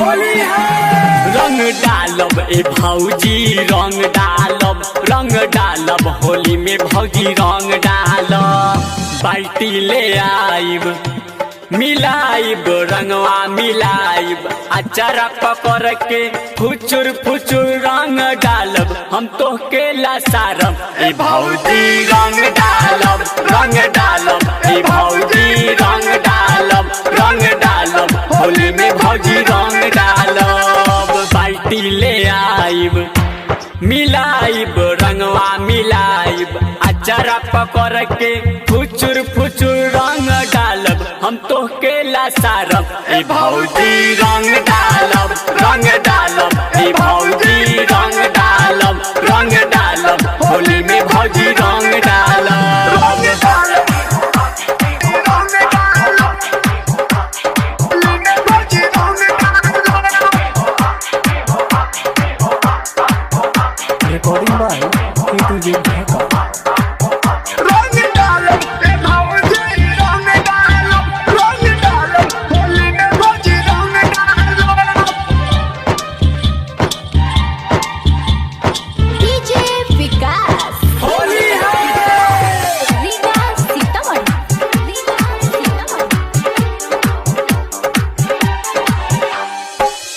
होली है। रंग डालब ए भौजी रंग डालब होली में भौजी रंग डालब। बाल्टी ले आइब मिलाइब रंगवा मिलाइब अचारा पकड़ के फुचुर फुचुर रंग डालब हम तो के लासारब ए भौजी रंग डालब ए भौजी रंग डालब होली में भौजी रंग डालब। बाल्टी ले आइब मिलाइब रंगवा मिलाइब अचारा पकड़ के फुचुर फुचुर रंग डालब हम तो के लासारब ए भौजी रंग डालब ए भौजी रंग डालब होली में भौजी रंग डालब। Recording by K2J Dhaka।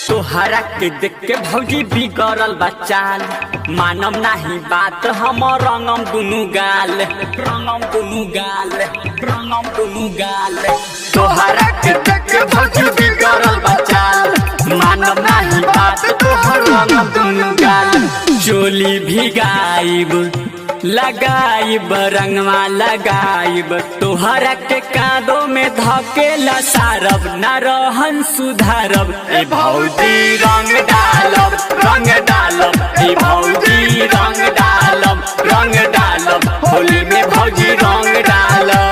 तोहरा के देख के भौजी बिगड़ल बचाल मानम नहीं बात हम रंगम दुनु गाल तोहरा के देख के भौजी बिगड़ल बचाल मानम नहीं बात तोहर रंगम दुनु गाल। चोली भिगाइब लगाइब रंगवा लगाइब तोहरा के कादो में धके लसारब न रहन सुधारब ए भौजी रंग डालब ए भौजी रंग डालब होली में भौजी रंग डालब।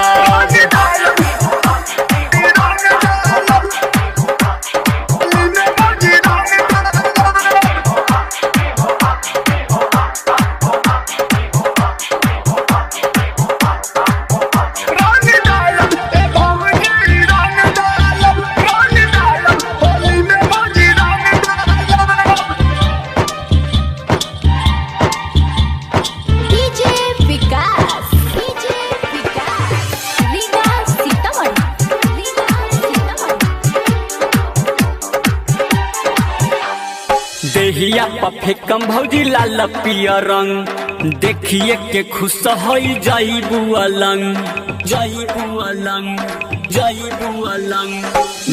देहिया पफेकम भौजी लाल पियर रंग देखिए के खुश हो जाइबू अलंग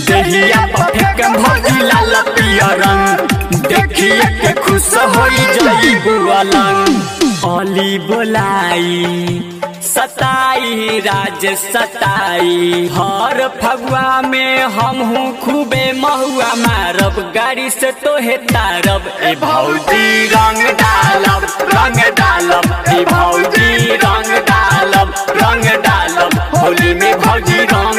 देहिया पफेकम भौजी लाल पियर रंग देखिए के खुश हो जाइबू अलंग। अली बोलाई सताई राज सताई हर फगुआ में हम हूँ खूबे महुआ मारब गाड़ी से तो हे तारब ए भौजी रंग डालब ए भौजी रंग डालब होली में भौजी रंग